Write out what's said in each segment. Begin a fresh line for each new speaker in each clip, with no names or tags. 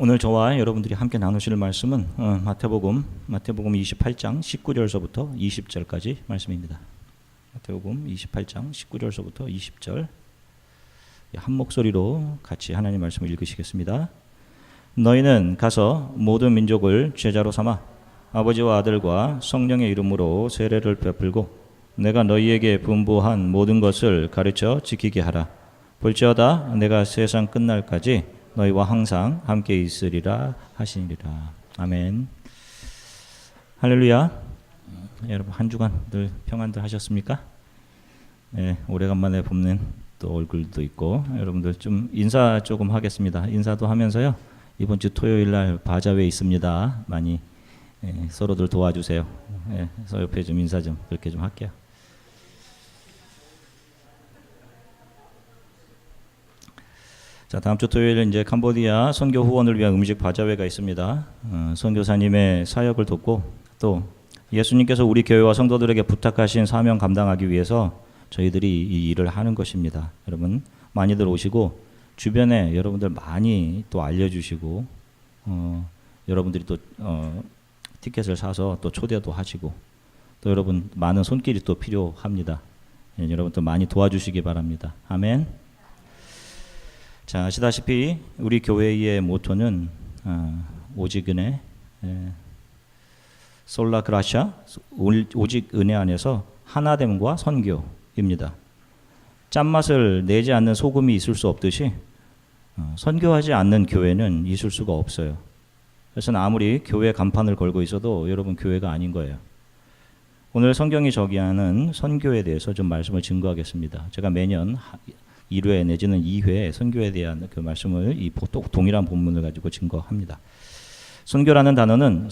오늘 저와 여러분들이 함께 나누실 말씀은 마태복음 28장 19절서부터 20절까지 말씀입니다. 마태복음 28장 19절서부터 20절 한 목소리로 같이 하나님 말씀을 읽으시겠습니다. 너희는 가서 모든 민족을 제자로 삼아 아버지와 아들과 성령의 이름으로 세례를 베풀고 내가 너희에게 분부한 모든 것을 가르쳐 지키게 하라. 볼지어다 내가 세상 끝날까지 너희와 항상 함께 있으리라 하시니라. 아멘. 할렐루야. 여러분 한 주간들 평안들 하셨습니까? 네, 오래간만에 뵙는 또 얼굴도 있고 여러분들 좀 인사 조금 하겠습니다. 인사도 하면서요. 이번 주 토요일 날 바자회 있습니다. 많이 서로들 도와주세요. 그래서 옆에 좀 인사 좀 그렇게 좀 할게요. 자, 다음 주 토요일은 이제 캄보디아 선교 후원을 위한 음식 바자회가 있습니다. 선교사님의 사역을 돕고 또 예수님께서 우리 교회와 성도들에게 부탁하신 사명 감당하기 위해서 저희들이 이 일을 하는 것입니다. 여러분 많이들 오시고 주변에 여러분들 많이 또 알려주시고 여러분들이 또 티켓을 사서 또 초대도 하시고 또 여러분 많은 손길이 또 필요합니다. 여러분 또 많이 도와주시기 바랍니다. 아멘. 자, 아시다시피 우리 교회의 모토는 오직 은혜, 솔라 그라샤, 오직 은혜 안에서 하나됨과 선교입니다. 짠맛을 내지 않는 소금이 있을 수 없듯이 선교하지 않는 교회는 있을 수가 없어요. 그래서 아무리 교회 간판을 걸고 있어도 여러분 교회가 아닌 거예요. 오늘 성경이 저기하는 선교에 대해서 좀 말씀을 증거하겠습니다. 제가 매년 1회 내지는 2회 선교에 대한 그 말씀을 이 동일한 본문을 가지고 증거합니다. 선교라는 단어는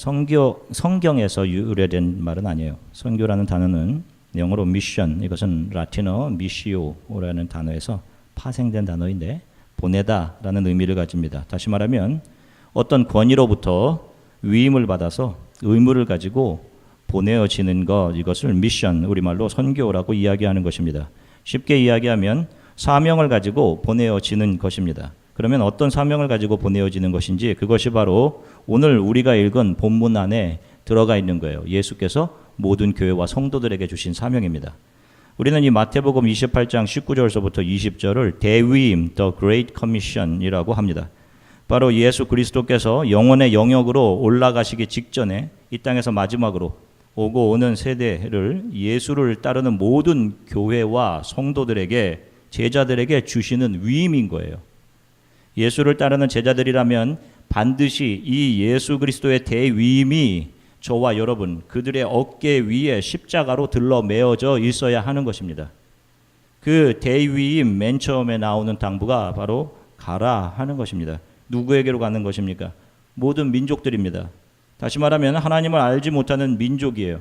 성경에서 유래된 말은 아니에요. 선교라는 단어는 영어로 미션, 이것은 라틴어 미시오라는 단어에서 파생된 단어인데 보내다라는 의미를 가집니다. 다시 말하면 어떤 권위로부터 위임을 받아서 의무를 가지고 보내어지는 것, 이것을 미션, 우리말로 선교라고 이야기하는 것입니다. 쉽게 이야기하면 사명을 가지고 보내어지는 것입니다. 그러면 어떤 사명을 가지고 보내어지는 것인지 그것이 바로 오늘 우리가 읽은 본문 안에 들어가 있는 거예요. 예수께서 모든 교회와 성도들에게 주신 사명입니다. 우리는 이 마태복음 28장 19절서부터 20절을 대위임, The Great Commission이라고 합니다. 바로 예수 그리스도께서 영원의 영역으로 올라가시기 직전에 이 땅에서 마지막으로 오고 오는 세대를 예수를 따르는 모든 교회와 성도들에게 제자들에게 주시는 위임인 거예요. 예수를 따르는 제자들이라면 반드시 이 예수 그리스도의 대위임이 저와 여러분 그들의 어깨 위에 십자가로 들러 메어져 있어야 하는 것입니다. 그 대위임 맨 처음에 나오는 당부가 바로 가라 하는 것입니다. 누구에게로 가는 것입니까? 모든 민족들입니다. 다시 말하면 하나님을 알지 못하는 민족이에요.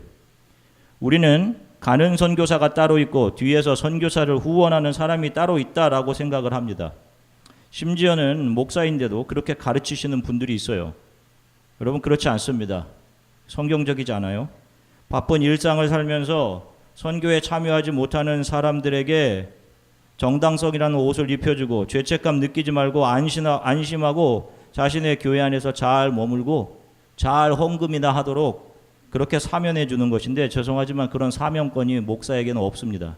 우리는 가는 선교사가 따로 있고 뒤에서 선교사를 후원하는 사람이 따로 있다라고 생각을 합니다. 심지어는 목사인데도 그렇게 가르치시는 분들이 있어요. 여러분 그렇지 않습니다. 성경적이지 않아요? 바쁜 일상을 살면서 선교에 참여하지 못하는 사람들에게 정당성이라는 옷을 입혀주고 죄책감 느끼지 말고 안심하고 자신의 교회 안에서 잘 머물고 잘 헌금이나 하도록 그렇게 사면해 주는 것인데 죄송하지만 그런 사명권이 목사에게는 없습니다.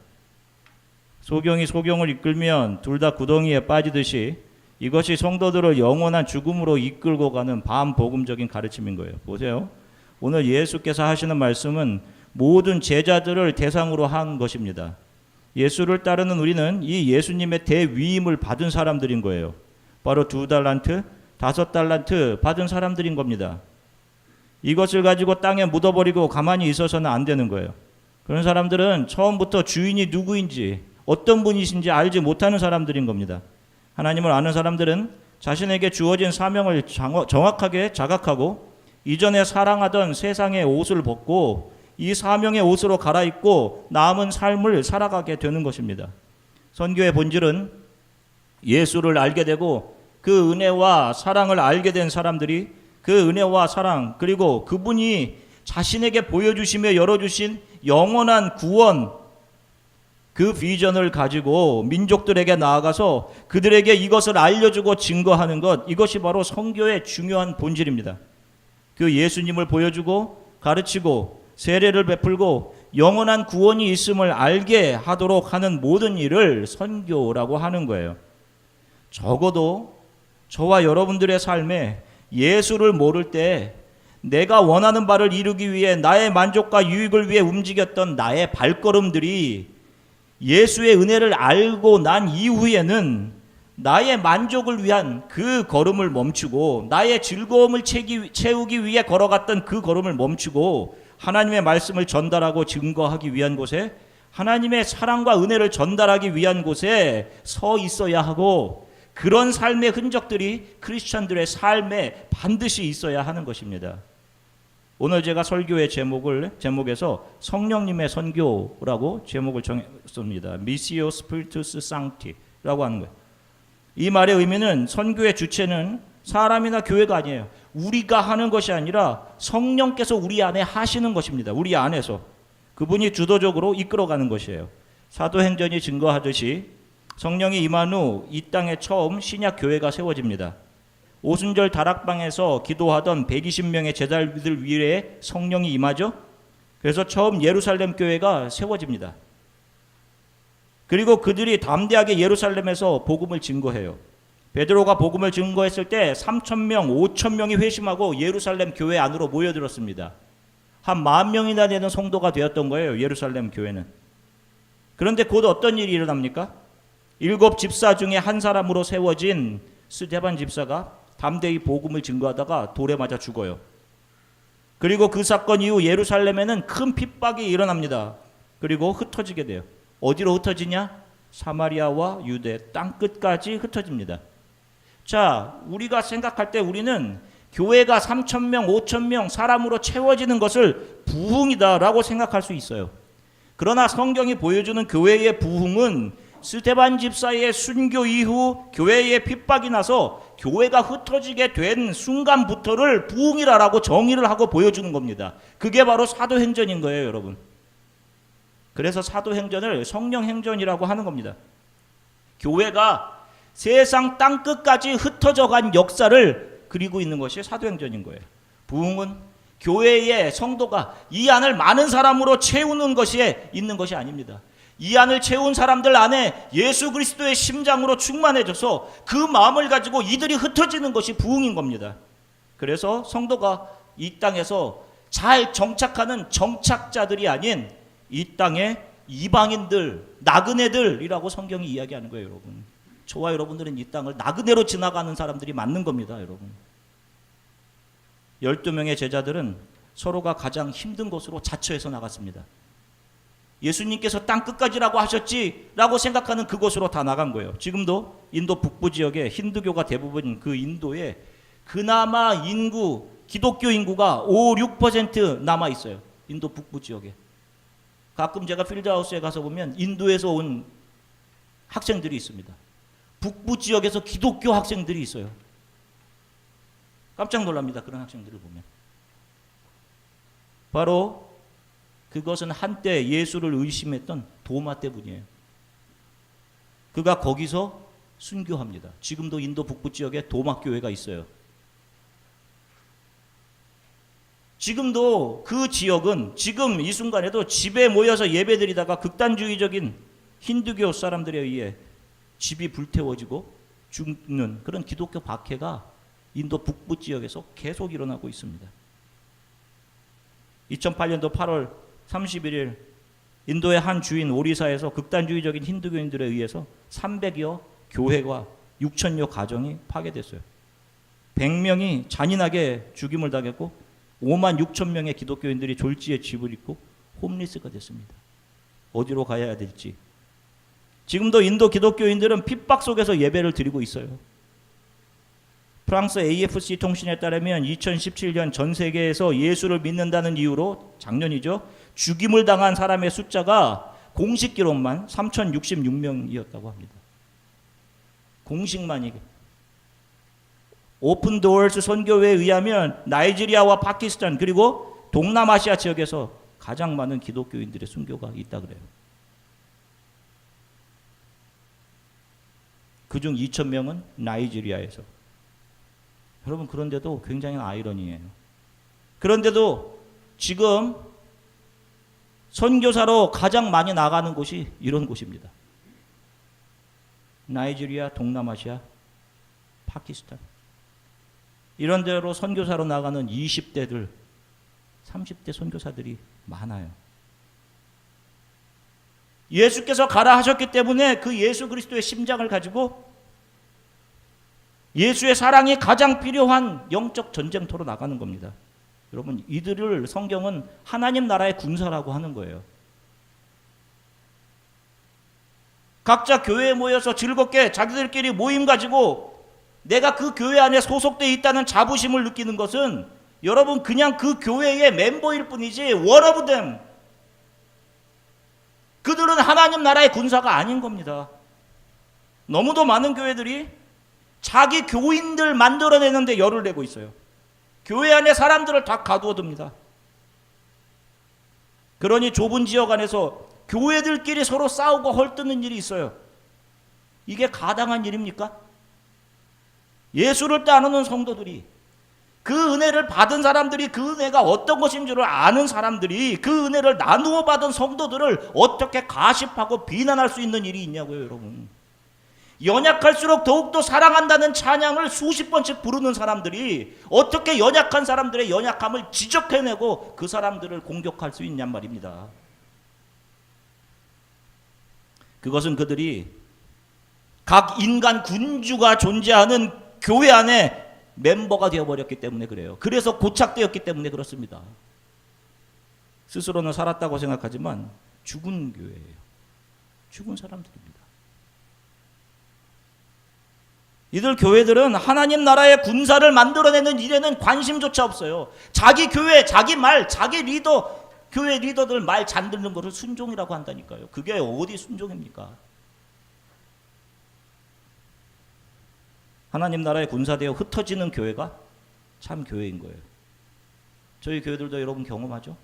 소경이 소경을 이끌면 둘 다 구덩이에 빠지듯이 이것이 성도들을 영원한 죽음으로 이끌고 가는 반복음적인 가르침인 거예요. 보세요. 오늘 예수께서 하시는 말씀은 모든 제자들을 대상으로 한 것입니다. 예수를 따르는 우리는 이 예수님의 대위임을 받은 사람들인 거예요. 바로 2달란트, 5달란트 받은 사람들인 겁니다. 이것을 가지고 땅에 묻어버리고 가만히 있어서는 안 되는 거예요. 그런 사람들은 처음부터 주인이 누구인지 어떤 분이신지 알지 못하는 사람들인 겁니다. 하나님을 아는 사람들은 자신에게 주어진 사명을 정확하게 자각하고 이전에 사랑하던 세상의 옷을 벗고 이 사명의 옷으로 갈아입고 남은 삶을 살아가게 되는 것입니다. 선교의 본질은 예수를 알게 되고 그 은혜와 사랑을 알게 된 사람들이 그 은혜와 사랑 그리고 그분이 자신에게 보여주시며 열어주신 영원한 구원 그 비전을 가지고 민족들에게 나아가서 그들에게 이것을 알려주고 증거하는 것, 이것이 바로 선교의 중요한 본질입니다. 그 예수님을 보여주고 가르치고 세례를 베풀고 영원한 구원이 있음을 알게 하도록 하는 모든 일을 선교라고 하는 거예요. 적어도 저와 여러분들의 삶에 예수를 모를 때 내가 원하는 바를 이루기 위해 나의 만족과 유익을 위해 움직였던 나의 발걸음들이 예수의 은혜를 알고 난 이후에는 나의 만족을 위한 그 걸음을 멈추고 나의 즐거움을 채우기 위해 걸어갔던 그 걸음을 멈추고 하나님의 말씀을 전달하고 증거하기 위한 곳에, 하나님의 사랑과 은혜를 전달하기 위한 곳에 서 있어야 하고, 그런 삶의 흔적들이 크리스천들의 삶에 반드시 있어야 하는 것입니다. 오늘 제가 설교의 제목에서 성령님의 선교라고 제목을 정했습니다. Missio Spiritus Sancti라고 하는 거예요. 이 말의 의미는 선교의 주체는 사람이나 교회가 아니에요. 우리가 하는 것이 아니라 성령께서 우리 안에 하시는 것입니다. 우리 안에서 그분이 주도적으로 이끌어가는 것이에요. 사도행전이 증거하듯이 성령이 임한 후 이 땅에 처음 신약 교회가 세워집니다. 오순절 다락방에서 기도하던 120명의 제자들 위에 성령이 임하죠. 그래서 처음 예루살렘 교회가 세워집니다. 그리고 그들이 담대하게 예루살렘에서 복음을 증거해요. 베드로가 복음을 증거했을 때 3,000명, 5,000명이 회심하고 예루살렘 교회 안으로 모여들었습니다. 한 10,000명이나 되는 성도가 되었던 거예요, 예루살렘 교회는. 그런데 곧 어떤 일이 일어납니까? 7 집사 중에 한 사람으로 세워진 스데반 집사가 담대히 복음을 증거하다가 돌에 맞아 죽어요. 그리고 그 사건 이후 예루살렘에는 큰 핍박이 일어납니다. 그리고 흩어지게 돼요. 어디로 흩어지냐? 사마리아와 유대 땅끝까지 흩어집니다. 자, 우리가 생각할 때 우리는 교회가 3,000명, 5,000명 사람으로 채워지는 것을 부흥이다라고 생각할 수 있어요. 그러나 성경이 보여주는 교회의 부흥은 스데반 집사의 순교 이후 교회에 핍박이 나서 교회가 흩어지게 된 순간부터를 부흥이라고 정의를 하고 보여주는 겁니다. 그게 바로 사도행전인 거예요, 여러분. 그래서 사도행전을 성령행전이라고 하는 겁니다. 교회가 세상 땅끝까지 흩어져 간 역사를 그리고 있는 것이 사도행전인 거예요. 부흥은 교회의 성도가 이 안을 많은 사람으로 채우는 것이 있는 것이 아닙니다. 이 안을 채운 사람들 안에 예수 그리스도의 심장으로 충만해져서 그 마음을 가지고 이들이 흩어지는 것이 부흥인 겁니다. 그래서 성도가 이 땅에서 잘 정착하는 정착자들이 아닌 이 땅의 이방인들, 나그네들이라고 성경이 이야기하는 거예요, 여러분. 저와 여러분들은 이 땅을 나그네로 지나가는 사람들이 맞는 겁니다, 여러분. 12명의 제자들은 서로가 가장 힘든 곳으로 자처해서 나갔습니다. 예수님께서 땅 끝까지라고 하셨지라고 생각하는 그곳으로 다 나간 거예요. 지금도 인도 북부 지역에 힌두교가 대부분 그 인도에 그나마 인구, 기독교 인구가 5, 6% 남아 있어요. 인도 북부 지역에. 가끔 제가 필드하우스에 가서 보면 인도에서 온 학생들이 있습니다. 북부 지역에서 기독교 학생들이 있어요. 깜짝 놀랍니다. 그런 학생들을 보면. 바로 그것은 한때 예수를 의심했던 도마 때문이에요. 그가 거기서 순교합니다. 지금도 인도 북부 지역에 도마 교회가 있어요. 지금도 그 지역은 지금 이 순간에도 집에 모여서 예배드리다가 극단주의적인 힌두교 사람들에 의해 집이 불태워지고 죽는 그런 기독교 박해가 인도 북부 지역에서 계속 일어나고 있습니다. 2008년도 8월 31일 인도의 한 주인 오리사에서 극단주의적인 힌두교인들에 의해서 300여 교회와 6,000여 가정이 파괴됐어요. 100명이 잔인하게 죽임을 당했고 5만 6천 명의 기독교인들이 졸지에 집을 잃고 홈리스가 됐습니다. 어디로 가야 될지. 지금도 인도 기독교인들은 핍박 속에서 예배를 드리고 있어요. 프랑스 AFC 통신에 따르면 2017년 전 세계에서 예수를 믿는다는 이유로 작년이죠. 죽임을 당한 사람의 숫자가 공식 기록만 3,066명이었다고 합니다. 공식만이. 오픈 도어스 선교회에 의하면 나이지리아와 파키스탄 그리고 동남아시아 지역에서 가장 많은 기독교인들의 순교가 있다 그래요. 그중 2,000명은 나이지리아에서. 여러분, 그런데도 굉장히 아이러니해요. 그런데도 지금 선교사로 가장 많이 나가는 곳이 이런 곳입니다. 나이지리아, 동남아시아, 파키스탄. 이런 데로 선교사로 나가는 20대들, 30대 선교사들이 많아요. 예수께서 가라 하셨기 때문에 그 예수 그리스도의 심장을 가지고 예수의 사랑이 가장 필요한 영적 전쟁터로 나가는 겁니다. 여러분, 이들을 성경은 하나님 나라의 군사라고 하는 거예요. 각자 교회에 모여서 즐겁게 자기들끼리 모임 가지고 내가 그 교회 안에 소속되어 있다는 자부심을 느끼는 것은 여러분 그냥 그 교회의 멤버일 뿐이지 one of them. 그들은 하나님 나라의 군사가 아닌 겁니다. 너무도 많은 교회들이 자기 교인들 만들어내는데 열을 내고 있어요. 교회 안에 사람들을 다 가두어둡니다. 그러니 좁은 지역 안에서 교회들끼리 서로 싸우고 헐뜯는 일이 있어요. 이게 가당한 일입니까? 예수를 따르는 성도들이, 그 은혜를 받은 사람들이, 그 은혜가 어떤 것인 줄을 아는 사람들이 그 은혜를 나누어 받은 성도들을 어떻게 가십하고 비난할 수 있는 일이 있냐고요, 여러분. 연약할수록 더욱더 사랑한다는 찬양을 수십 번씩 부르는 사람들이 어떻게 연약한 사람들의 연약함을 지적해내고 그 사람들을 공격할 수 있냔 말입니다. 그것은 그들이 각 인간 군주가 존재하는 교회 안에 멤버가 되어버렸기 때문에 그래요. 그래서 고착되었기 때문에 그렇습니다. 스스로는 살았다고 생각하지만 죽은 교회예요. 죽은 사람들입니다. 이들 교회들은 하나님 나라의 군사를 만들어내는 일에는 관심조차 없어요. 자기 교회, 자기 말, 자기 리더, 교회 리더들 말 잔듣는 것을 순종이라고 한다니까요. 그게 어디 순종입니까? 하나님 나라의 군사되어 흩어지는 교회가 참 교회인 거예요. 저희 교회들도 여러분 경험하죠?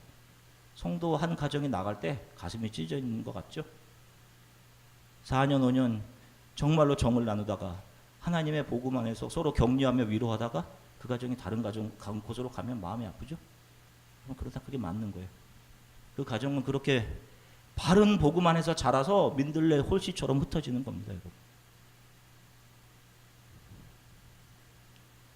성도 한 가정이 나갈 때 가슴이 찢어 있는 것 같죠? 4년, 5년 정말로 정을 나누다가 하나님의 복음 안에서 서로 격려하며 위로하다가 그 가정이 다른 곳으로 가면 마음이 아프죠? 그러다 그게 맞는 거예요. 그 가정은 그렇게 바른 복음 안에서 자라서 민들레 홀씨처럼 흩어지는 겁니다, 여러분.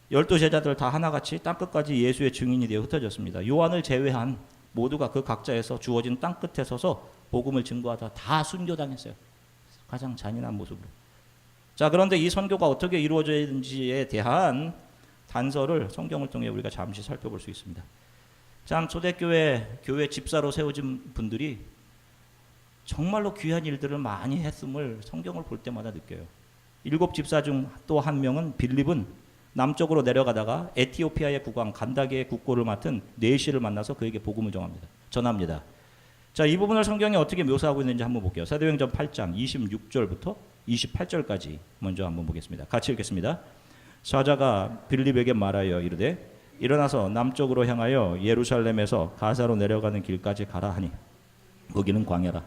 12 제자들 다 하나같이 땅끝까지 예수의 증인이 되어 흩어졌습니다. 요한을 제외한 모두가 그 각자에서 주어진 땅끝에 서서 복음을 증거하다 다 순교당했어요. 가장 잔인한 모습으로. 자, 그런데 이 선교가 어떻게 이루어져야 되는지에 대한 단서를 성경을 통해 우리가 잠시 살펴볼 수 있습니다. 참 초대교회 교회 집사로 세워진 분들이 정말로 귀한 일들을 많이 했음을 성경을 볼 때마다 느껴요. 7 집사 중 또 한 명은 빌립은 남쪽으로 내려가다가 에티오피아의 국왕 간다게의 국고를 맡은 네시를 만나서 그에게 복음을 전합니다. 자, 이 부분을 성경이 어떻게 묘사하고 있는지 한번 볼게요. 사도행전 8장 26절부터 28절까지 먼저 한번 보겠습니다. 같이 읽겠습니다. 사자가 빌립에게 말하여 이르되 일어나서 남쪽으로 향하여 예루살렘에서 가사로 내려가는 길까지 가라 하니 거기는 광야라.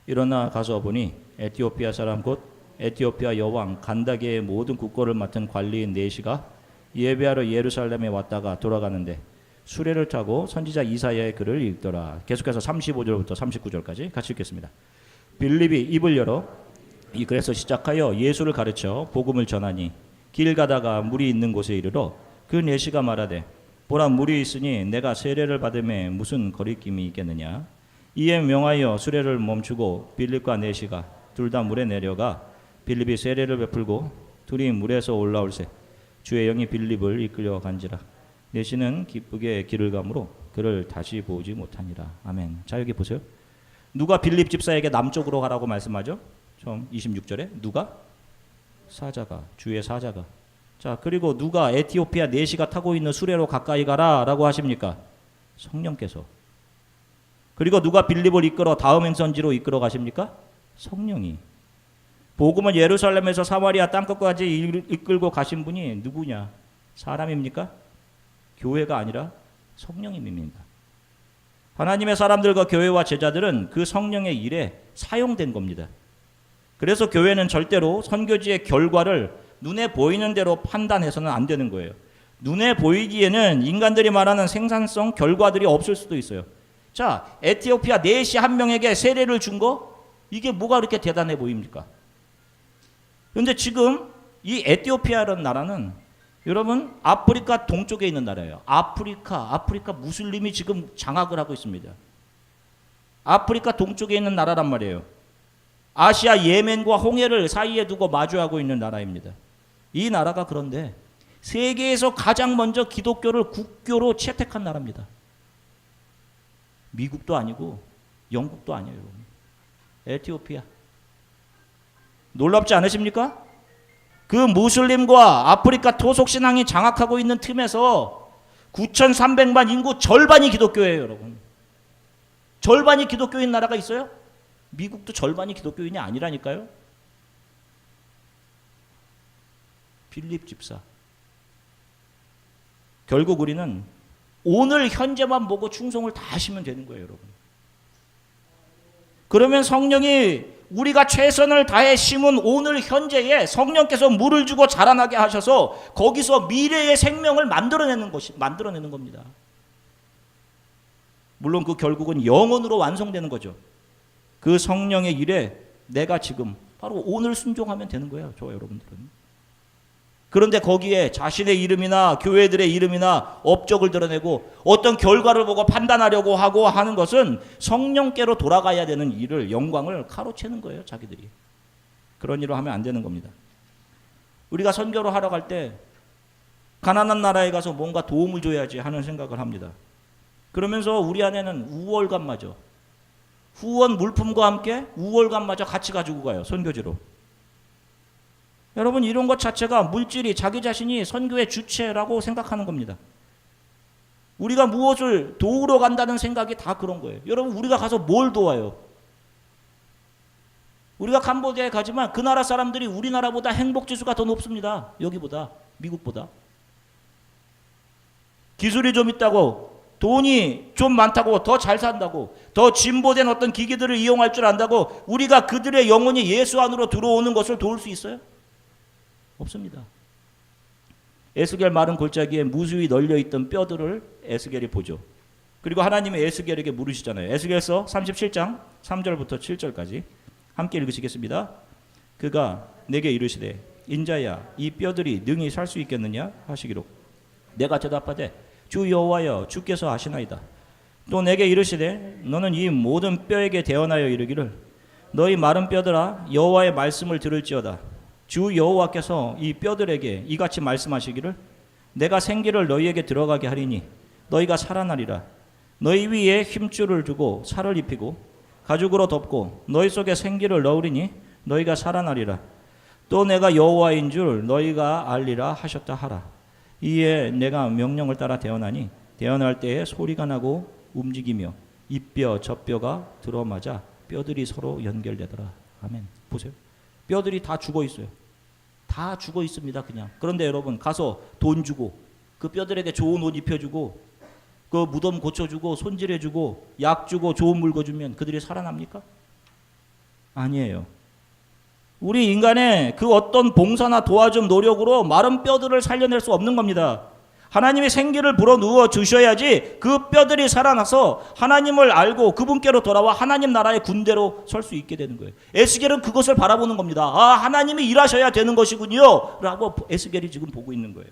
일어나 가서 보니 에티오피아 사람 곧 에티오피아 여왕 간다게의 모든 국고를 맡은 관리인 네시가 예배하러 예루살렘에 왔다가 돌아가는데 수레를 타고 선지자 이사야의 글을 읽더라. 계속해서 35절부터 39절까지 같이 읽겠습니다. 빌립이 입을 열어 이 글에서 시작하여 예수를 가르쳐 복음을 전하니 길 가다가 물이 있는 곳에 이르러 그 네시가 말하되 보라 물이 있으니 내가 세례를 받음에 무슨 거리낌이 있겠느냐. 이에 명하여 수레를 멈추고 빌립과 네시가 둘 다 물에 내려가 빌립이 세례를 베풀고 둘이 물에서 올라올새 주의 영이 빌립을 이끌려 간지라. 네시는 기쁘게 길을 가므로 그를 다시 보지 못하니라. 아멘. 자, 여기 보세요. 누가 빌립 집사에게 남쪽으로 가라고 말씀하죠? 처음 26절에 누가? 사자가, 주의 사자가. 자, 그리고 누가 에티오피아 네시가 타고 있는 수레로 가까이 가라 라고 하십니까? 성령께서. 그리고 누가 빌립을 이끌어 다음 행선지로 이끌어 가십니까? 성령이. 복음을 예루살렘에서 사마리아 땅끝까지 이끌고 가신 분이 누구냐? 사람입니까? 교회가 아니라 성령님입니다. 하나님의 사람들과 교회와 제자들은 그 성령의 일에 사용된 겁니다. 그래서 교회는 절대로 선교지의 결과를 눈에 보이는 대로 판단해서는 안 되는 거예요. 눈에 보이기에는 인간들이 말하는 생산성 결과들이 없을 수도 있어요. 자, 에티오피아 내시 한 명에게 세례를 준 거, 이게 뭐가 그렇게 대단해 보입니까? 그런데 지금 이 에티오피아라는 나라는 여러분 아프리카 동쪽에 있는 나라예요. 아프리카 무슬림이 지금 장악을 하고 있습니다. 아프리카 동쪽에 있는 나라란 말이에요. 아시아 예멘과 홍해를 사이에 두고 마주하고 있는 나라입니다. 이 나라가 그런데 세계에서 가장 먼저 기독교를 국교로 채택한 나라입니다. 미국도 아니고 영국도 아니에요. 에티오피아. 놀랍지 않으십니까? 그 무슬림과 아프리카 토속신앙이 장악하고 있는 틈에서 9,300만 인구 절반이 기독교예요, 여러분. 절반이 기독교인 나라가 있어요? 미국도 절반이 기독교인이 아니라니까요. 빌립 집사. 결국 우리는 오늘 현재만 보고 충성을 다 하시면 되는 거예요, 여러분. 그러면 성령이 우리가 최선을 다해 심은 오늘 현재에 성령께서 물을 주고 자라나게 하셔서 거기서 미래의 생명을 만들어내는 겁니다. 물론 그 결국은 영혼으로 완성되는 거죠. 그 성령의 일에 내가 지금 바로 오늘 순종하면 되는 거예요, 저 여러분들은. 그런데 거기에 자신의 이름이나 교회들의 이름이나 업적을 드러내고 어떤 결과를 보고 판단하려고 하고 하는 것은 성령께로 돌아가야 되는 일을, 영광을 가로채는 거예요, 자기들이. 그런 일을 하면 안 되는 겁니다. 우리가 선교를 하러 갈 때 가난한 나라에 가서 뭔가 도움을 줘야지 하는 생각을 합니다. 그러면서 우리 안에는 우월감마저, 후원 물품과 함께 우월감마저 같이 가지고 가요, 선교지로. 여러분, 이런 것 자체가 물질이 자기 자신이 선교의 주체라고 생각하는 겁니다. 우리가 무엇을 도우러 간다는 생각이 다 그런 거예요. 여러분, 우리가 가서 뭘 도와요? 우리가 캄보디아에 가지만 그 나라 사람들이 우리나라보다 행복지수가 더 높습니다. 여기보다, 미국보다. 기술이 좀 있다고, 돈이 좀 많다고, 더 잘 산다고, 더 진보된 어떤 기기들을 이용할 줄 안다고 우리가 그들의 영혼이 예수 안으로 들어오는 것을 도울 수 있어요? 없습니다. 에스겔 마른 골짜기에 무수히 널려있던 뼈들을 에스겔이 보죠. 그리고 하나님이 에스겔에게 물으시잖아요. 에스겔서 37장 3절부터 7절까지 함께 읽으시겠습니다. 그가 내게 이르시되 인자야 이 뼈들이 능히 살 수 있겠느냐 하시기로 내가 대답하되 주 여호와여 주께서 아시나이다. 또 내게 이르시되 너는 이 모든 뼈에게 대언하여 이르기를 너희 마른 뼈들아 여호와의 말씀을 들을지어다. 주 여호와께서 이 뼈들에게 이같이 말씀하시기를 내가 생기를 너희에게 들어가게 하리니 너희가 살아나리라. 너희 위에 힘줄을 두고 살을 입히고 가죽으로 덮고 너희 속에 생기를 넣으리니 너희가 살아나리라. 또 내가 여호와인 줄 너희가 알리라 하셨다 하라. 이에 내가 명령을 따라 대언하니 대언할 때에 소리가 나고 움직이며 이 뼈 저 뼈가 들어맞아 뼈들이 서로 연결되더라. 아멘. 보세요. 뼈들이 다 죽어 있어요. 다 죽어 있습니다, 그냥. 그런데 여러분, 가서 돈 주고, 그 뼈들에게 좋은 옷 입혀주고, 그 무덤 고쳐주고, 손질해주고, 약 주고, 좋은 물 거주면 그들이 살아납니까? 아니에요. 우리 인간의 그 어떤 봉사나 도와준 노력으로 마른 뼈들을 살려낼 수 없는 겁니다. 하나님의 생기를 불어넣어 주셔야지 그 뼈들이 살아나서 하나님을 알고 그분께로 돌아와 하나님 나라의 군대로 설 수 있게 되는 거예요. 에스겔은 그것을 바라보는 겁니다. 아, 하나님이 일하셔야 되는 것이군요 라고 에스겔이 지금 보고 있는 거예요.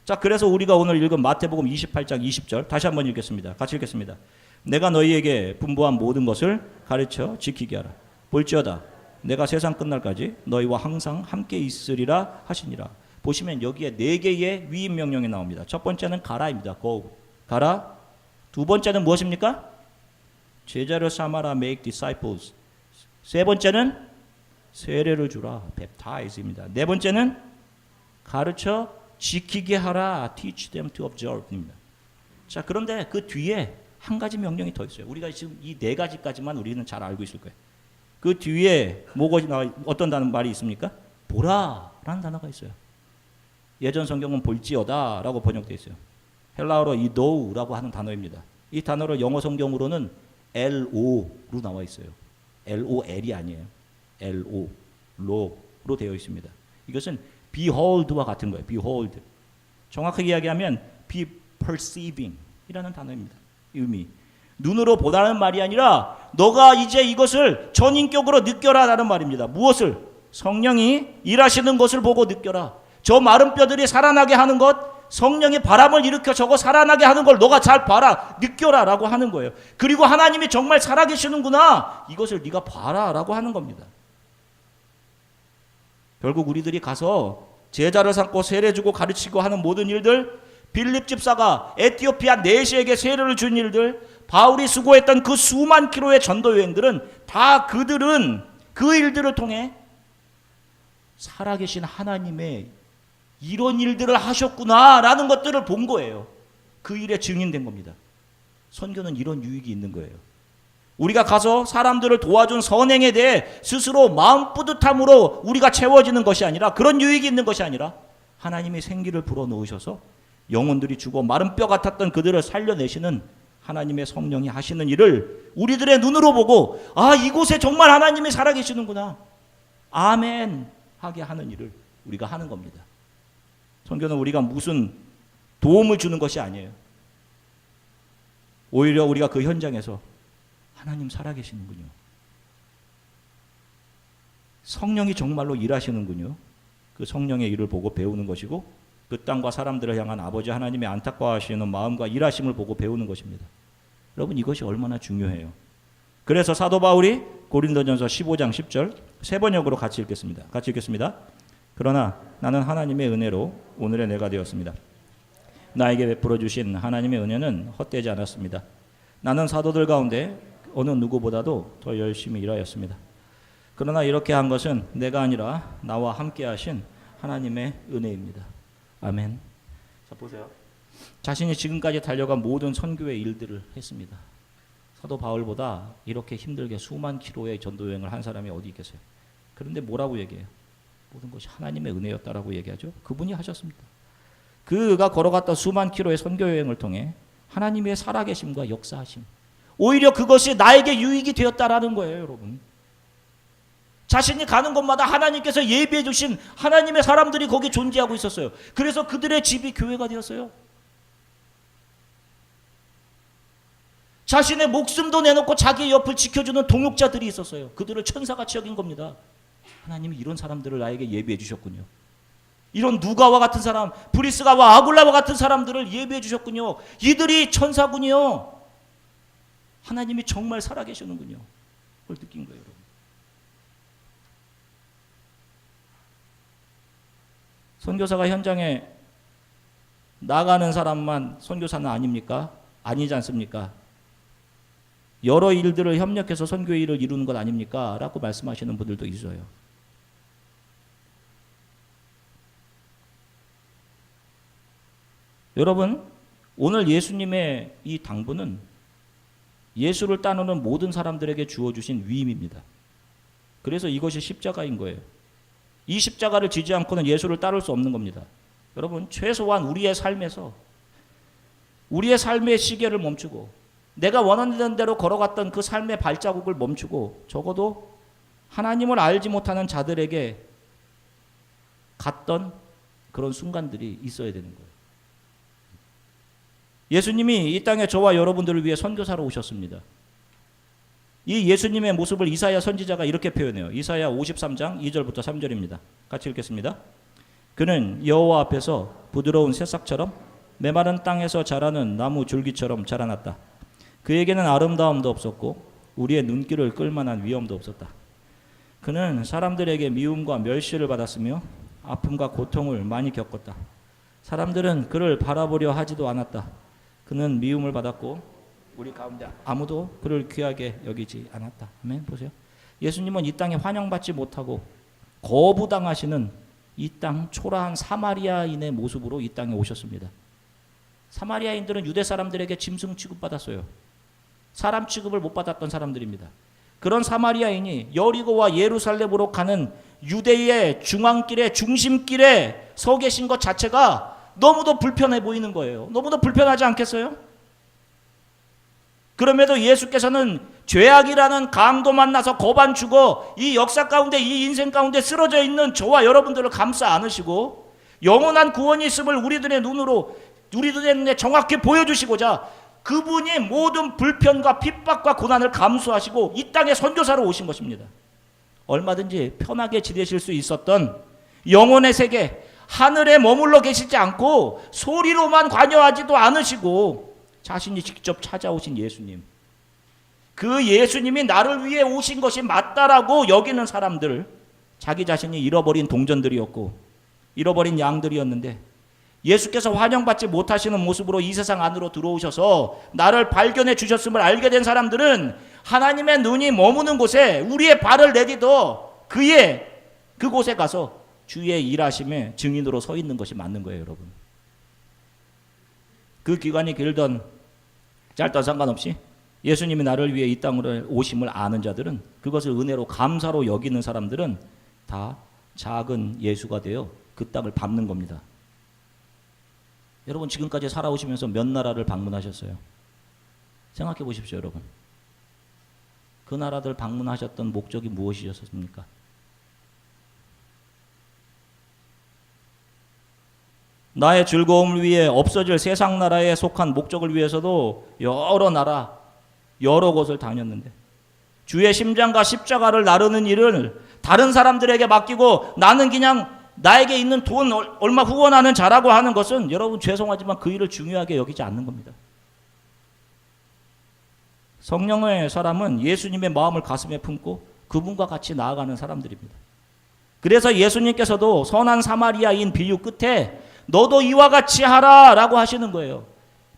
자, 그래서 우리가 오늘 읽은 마태복음 28장 20절 다시 한번 읽겠습니다. 같이 읽겠습니다. 내가 너희에게 분부한 모든 것을 가르쳐 지키게 하라. 볼지어다 내가 세상 끝날까지 너희와 항상 함께 있으리라 하시니라. 보시면 여기에 4개의 위임 명령이 나옵니다. 첫 번째는 가라입니다. Go. 가라. 두 번째는 무엇입니까? 제자를 삼아라. Make disciples. 세 번째는 세례를 주라. Baptize입니다. 네 번째는 가르쳐 지키게 하라. Teach them to observe입니다. 자, 그런데 그 뒤에 한 가지 명령이 더 있어요. 우리가 지금 이 4가지까지만 우리는 잘 알고 있을 거예요. 그 뒤에 어떤 말이 있습니까? 보라라는 단어가 있어요. 예전 성경은 볼지어다 라고 번역되어 있어요. 헬라어로 이도우라고 하는 단어입니다. 이 단어를 영어 성경으로는 LO로 나와 있어요. LOL이 아니에요. L-O, 로로 되어 있습니다. 이것은 behold와 같은 거예요. behold. 정확하게 이야기하면 be perceiving 이라는 단어입니다. 의미. 눈으로 보다는 말이 아니라 너가 이제 이것을 전인격으로 느껴라라는 말입니다. 무엇을? 성령이 일하시는 것을 보고 느껴라. 저 마른 뼈들이 살아나게 하는 것, 성령이 바람을 일으켜 저거 살아나게 하는 걸 너가 잘 봐라, 느껴라라고 하는 거예요. 그리고 하나님이 정말 살아계시는구나, 이것을 네가 봐라라고 하는 겁니다. 결국 우리들이 가서 제자를 삼고 세례 주고 가르치고 하는 모든 일들, 빌립 집사가 에티오피아 내시에게 세례를 준 일들, 바울이 수고했던 그 수만 킬로의 전도 여행들은 다 그들은 그 일들을 통해 살아계신 하나님의 이런 일들을 하셨구나라는 것들을 본 거예요. 그 일에 증인된 겁니다. 선교는 이런 유익이 있는 거예요. 우리가 가서 사람들을 도와준 선행에 대해 스스로 마음 뿌듯함으로 우리가 채워지는 것이 아니라, 그런 유익이 있는 것이 아니라 하나님이 생기를 불어넣으셔서 영혼들이 죽어 마른 뼈 같았던 그들을 살려내시는 하나님의 성령이 하시는 일을 우리들의 눈으로 보고, 아, 이곳에 정말 하나님이 살아계시는구나, 아멘 하게 하는 일을 우리가 하는 겁니다. 선교는 우리가 무슨 도움을 주는 것이 아니에요. 오히려 우리가 그 현장에서 하나님 살아계시는군요, 성령이 정말로 일하시는군요, 그 성령의 일을 보고 배우는 것이고, 그 땅과 사람들을 향한 아버지 하나님의 안타까워하시는 마음과 일하심을 보고 배우는 것입니다. 여러분, 이것이 얼마나 중요해요. 그래서 사도 바울이 고린도전서 15장 10절 세 번역으로 같이 읽겠습니다. 같이 읽겠습니다. 그러나 나는 하나님의 은혜로 오늘의 내가 되었습니다. 나에게 베풀어 주신 하나님의 은혜는 헛되지 않았습니다. 나는 사도들 가운데 어느 누구보다도 더 열심히 일하였습니다. 그러나 이렇게 한 것은 내가 아니라 나와 함께 하신 하나님의 은혜입니다. 아멘. 자, 보세요. 자신이 지금까지 달려간 모든 선교의 일들을 했습니다. 사도 바울보다 이렇게 힘들게 수만 킬로의 전도 여행을 한 사람이 어디 있겠어요? 그런데 뭐라고 얘기해요? 모든 것이 하나님의 은혜였다라고 얘기하죠. 그분이 하셨습니다. 그가 걸어갔던 수만 킬로의 선교 여행을 통해 하나님의 살아계심과 역사하심, 오히려 그것이 나에게 유익이 되었다라는 거예요, 여러분. 자신이 가는 곳마다 하나님께서 예비해 주신 하나님의 사람들이 거기 존재하고 있었어요. 그래서 그들의 집이 교회가 되었어요. 자신의 목숨도 내놓고 자기의 옆을 지켜주는 동역자들이 있었어요. 그들을 천사같이 여긴 겁니다. 하나님이 이런 사람들을 나에게 예비해 주셨군요. 이런 누가와 같은 사람, 브리스가와 아굴라와 같은 사람들을 예비해 주셨군요. 이들이 천사군요. 하나님이 정말 살아계시는군요. 그걸 느낀 거예요, 여러분. 선교사가 현장에 나가는 사람만 선교사는 아닙니까? 아니지 않습니까? 여러 일들을 협력해서 선교의 일을 이루는 것 아닙니까? 라고 말씀하시는 분들도 있어요. 여러분, 오늘 예수님의 이 당부는 예수를 따르는 모든 사람들에게 주어주신 위임입니다. 그래서 이것이 십자가인 거예요. 이 십자가를 지지 않고는 예수를 따를 수 없는 겁니다. 여러분, 최소한 우리의 삶에서 우리의 삶의 시계를 멈추고 내가 원하는 대로 걸어갔던 그 삶의 발자국을 멈추고 적어도 하나님을 알지 못하는 자들에게 갔던 그런 순간들이 있어야 되는 거예요. 예수님이 이 땅에 저와 여러분들을 위해 선교사로 오셨습니다. 이 예수님의 모습을 이사야 선지자가 이렇게 표현해요. 이사야 53장 2절부터 3절입니다. 같이 읽겠습니다. 그는 여호와 앞에서 부드러운 새싹처럼 메마른 땅에서 자라는 나무 줄기처럼 자라났다. 그에게는 아름다움도 없었고 우리의 눈길을 끌만한 위엄도 없었다. 그는 사람들에게 미움과 멸시를 받았으며 아픔과 고통을 많이 겪었다. 사람들은 그를 바라보려 하지도 않았다. 그는 미움을 받았고 우리 가운데 아무도 그를 귀하게 여기지 않았다. 아멘. 보세요. 예수님은 이 땅에 환영받지 못하고 거부당하시는 이 땅 초라한 사마리아인의 모습으로 이 땅에 오셨습니다. 사마리아인들은 유대 사람들에게 짐승 취급받았어요. 사람 취급을 못 받았던 사람들입니다. 그런 사마리아인이 여리고와 예루살렘으로 가는 유대의 중앙길에 중심길에 서 계신 것 자체가 너무도 불편해 보이는 거예요. 너무도 불편하지 않겠어요? 그럼에도 예수께서는 죄악이라는 강도 만나서 거반 죽어 이 역사 가운데, 이 인생 가운데 쓰러져 있는 저와 여러분들을 감싸 안으시고 영원한 구원이 있음을 우리들의 눈에 정확히 보여주시고자 그분이 모든 불편과 핍박과 고난을 감수하시고 이 땅에 선교사로 오신 것입니다. 얼마든지 편하게 지내실 수 있었던 영혼의 세계, 하늘에 머물러 계시지 않고 소리로만 관여하지도 않으시고 자신이 직접 찾아오신 예수님, 그 예수님이 나를 위해 오신 것이 맞다라고 여기는 사람들, 자기 자신이 잃어버린 동전들이었고 잃어버린 양들이었는데 예수께서 환영받지 못하시는 모습으로 이 세상 안으로 들어오셔서 나를 발견해 주셨음을 알게 된 사람들은 하나님의 눈이 머무는 곳에 우리의 발을 내딛어 그곳에 가서 주의 일하심의 증인으로 서 있는 것이 맞는 거예요, 여러분. 그 기간이 길던 짧던 상관없이 예수님이 나를 위해 이 땅으로 오심을 아는 자들은, 그것을 은혜로 감사로 여기는 사람들은 다 작은 예수가 되어 그 땅을 밟는 겁니다. 여러분, 지금까지 살아오시면서 몇 나라를 방문하셨어요? 생각해 보십시오, 여러분. 그 나라들 방문하셨던 목적이 무엇이셨습니까? 나의 즐거움을 위해 없어질 세상 나라에 속한 목적을 위해서도 여러 나라, 여러 곳을 다녔는데 주의 심장과 십자가를 나르는 일을 다른 사람들에게 맡기고 나는 그냥 나에게 있는 돈 얼마 후원하는 자라고 하는 것은, 여러분 죄송하지만 그 일을 중요하게 여기지 않는 겁니다. 성령의 사람은 예수님의 마음을 가슴에 품고 그분과 같이 나아가는 사람들입니다. 그래서 예수님께서도 선한 사마리아인 비유 끝에 너도 이와 같이 하라 라고 하시는 거예요.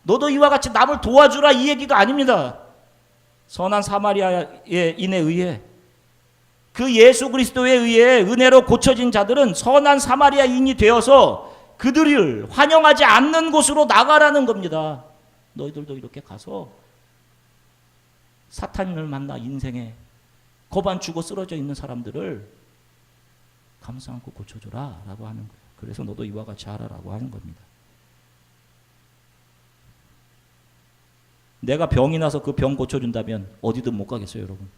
너도 이와 같이 남을 도와주라, 이 얘기가 아닙니다. 선한 사마리아인에 의해, 그 예수 그리스도에 의해 은혜로 고쳐진 자들은 선한 사마리아인이 되어서 그들을 환영하지 않는 곳으로 나가라는 겁니다. 너희들도 이렇게 가서 사탄을 만나 인생에 거반 죽어 쓰러져 있는 사람들을 감싸 안고 고쳐줘라 라고 하는 거예요. 그래서 너도 이와 같이 하라라고 하는 겁니다. 내가 병이 나서 그 병 고쳐준다면 어디든 못 가겠어요, 여러분.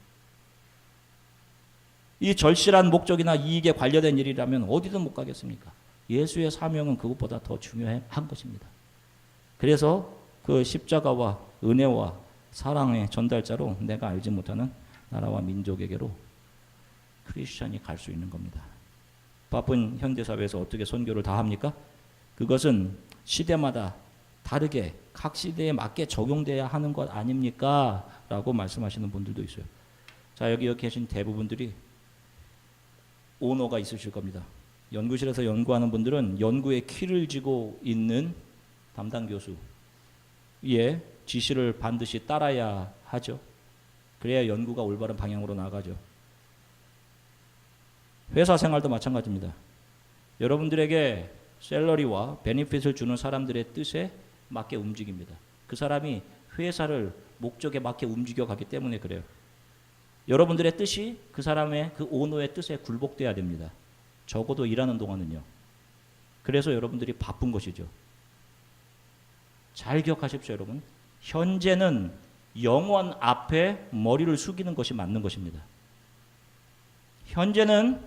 이 절실한 목적이나 이익에 관련된 일이라면 어디든 못 가겠습니까? 예수의 사명은 그것보다 더 중요한 것입니다. 그래서 그 십자가와 은혜와 사랑의 전달자로 내가 알지 못하는 나라와 민족에게로 크리스천이 갈 수 있는 겁니다. 바쁜 현대사회에서 어떻게 선교를 다 합니까? 그것은 시대마다 다르게 각 시대에 맞게 적용돼야 하는 것 아닙니까? 라고 말씀하시는 분들도 있어요. 자, 여기 계신 대부분들이 오너가 있으실 겁니다. 연구실에서 연구하는 분들은 연구의 키를 쥐고 있는 담당 교수의 지시를 반드시 따라야 하죠. 그래야 연구가 올바른 방향으로 나가죠. 회사 생활도 마찬가지입니다. 여러분들에게 샐러리와 베니핏을 주는 사람들의 뜻에 맞게 움직입니다. 그 사람이 회사를 목적에 맞게 움직여가기 때문에 그래요. 여러분들의 뜻이 그 사람의, 그 오너의 뜻에 굴복돼야 됩니다. 적어도 일하는 동안은요. 그래서 여러분들이 바쁜 것이죠. 잘 기억하십시오, 여러분. 현재는 영원 앞에 머리를 숙이는 것이 맞는 것입니다. 현재는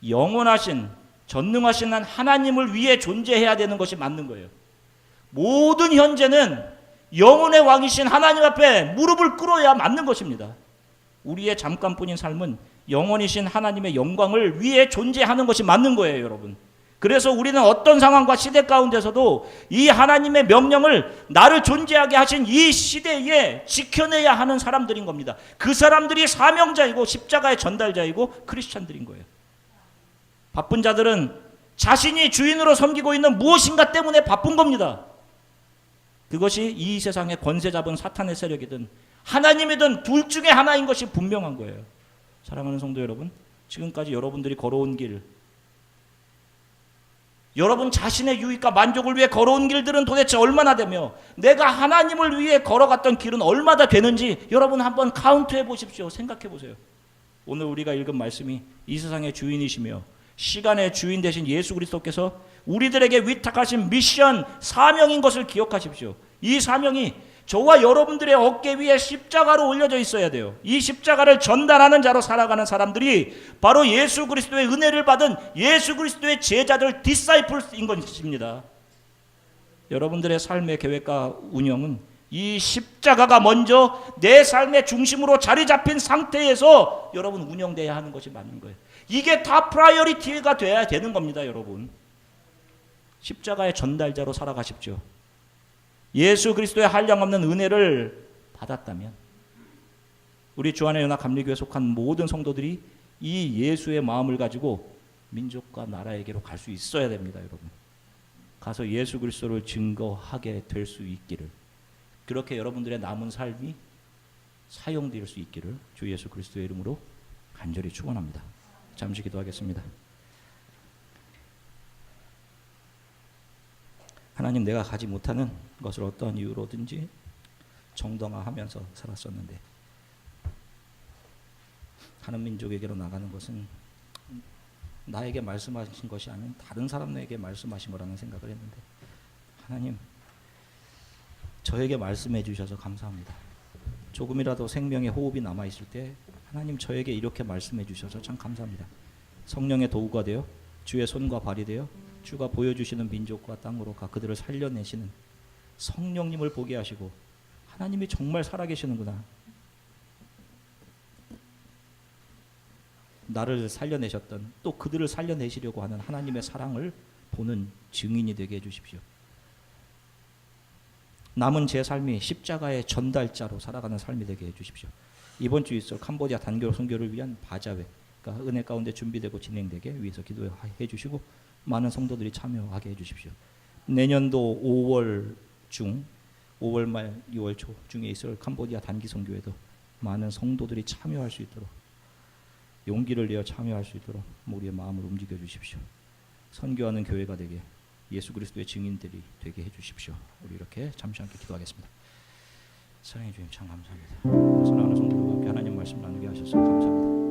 영원하신, 전능하신 한 하나님을 위해 존재해야 되는 것이 맞는 거예요. 모든 현재는 영혼의 왕이신 하나님 앞에 무릎을 꿇어야 맞는 것입니다. 우리의 잠깐뿐인 삶은 영원이신 하나님의 영광을 위해 존재하는 것이 맞는 거예요, 여러분. 그래서 우리는 어떤 상황과 시대 가운데서도 이 하나님의 명령을, 나를 존재하게 하신 이 시대에 지켜내야 하는 사람들인 겁니다. 그 사람들이 사명자이고 십자가의 전달자이고 크리스찬들인 거예요. 바쁜 자들은 자신이 주인으로 섬기고 있는 무엇인가 때문에 바쁜 겁니다. 그것이 이 세상의 권세 잡은 사탄의 세력이든 하나님이든 둘 중에 하나인 것이 분명한 거예요. 사랑하는 성도 여러분, 지금까지 여러분들이 걸어온 길, 여러분 자신의 유익과 만족을 위해 걸어온 길들은 도대체 얼마나 되며 내가 하나님을 위해 걸어갔던 길은 얼마나 되는지 여러분 한번 카운트해 보십시오. 생각해 보세요. 오늘 우리가 읽은 말씀이 이 세상의 주인이시며 시간의 주인 되신 예수 그리스도께서 우리들에게 위탁하신 미션, 사명인 것을 기억하십시오. 이 사명이 저와 여러분들의 어깨 위에 십자가로 올려져 있어야 돼요. 이 십자가를 전달하는 자로 살아가는 사람들이 바로 예수 그리스도의 은혜를 받은 예수 그리스도의 제자들, 디사이플스인 것입니다. 여러분들의 삶의 계획과 운영은 이 십자가가 먼저 내 삶의 중심으로 자리 잡힌 상태에서 여러분 운영돼야 하는 것이 맞는 거예요. 이게 다 프라이어리티가 돼야 되는 겁니다, 여러분. 십자가의 전달자로 살아가십시오. 예수 그리스도의 한량없는 은혜를 받았다면 우리 주안의 연합 감리교회에 속한 모든 성도들이 이 예수의 마음을 가지고 민족과 나라에게로 갈 수 있어야 됩니다, 여러분. 가서 예수 그리스도를 증거하게 될 수 있기를, 그렇게 여러분들의 남은 삶이 사용될 수 있기를 주 예수 그리스도의 이름으로 간절히 축원합니다. 잠시 기도하겠습니다. 하나님, 내가 가지 못하는 것을 어떠한 이유로든지 정당화하면서 살았었는데 다른 민족에게로 나가는 것은 나에게 말씀하신 것이 아닌 다른 사람에게 말씀하신 거라는 생각을 했는데, 하나님, 저에게 말씀해 주셔서 감사합니다. 조금이라도 생명의 호흡이 남아있을 때 하나님 저에게 이렇게 말씀해 주셔서 참 감사합니다. 성령의 도구가 되어 주의 손과 발이 되어 주가 보여주시는 민족과 땅으로 가 그들을 살려내시는 성령님을 보게 하시고, 하나님이 정말 살아계시는구나, 나를 살려내셨던 또 그들을 살려내시려고 하는 하나님의 사랑을 보는 증인이 되게 해주십시오. 남은 제 삶이 십자가의 전달자로 살아가는 삶이 되게 해주십시오. 이번 주 있을 캄보디아 단교 선교를 위한 바자회가 은혜 가운데 준비되고 진행되게 위해서 기도해 주시고 많은 성도들이 참여하게 해주십시오. 내년도 5월 말 6월 초 중에 있을 캄보디아 단기 선교에도 많은 성도들이 참여할 수 있도록, 용기를 내어 참여할 수 있도록 우리의 마음을 움직여 주십시오. 선교하는 교회가 되게, 예수 그리스도의 증인들이 되게 해주십시오. 우리 이렇게 잠시 함께 기도하겠습니다. 사랑해 주님 참 감사합니다. 사랑하는 성도들과 함께 하나님 말씀 나누게 하셔서 감사합니다.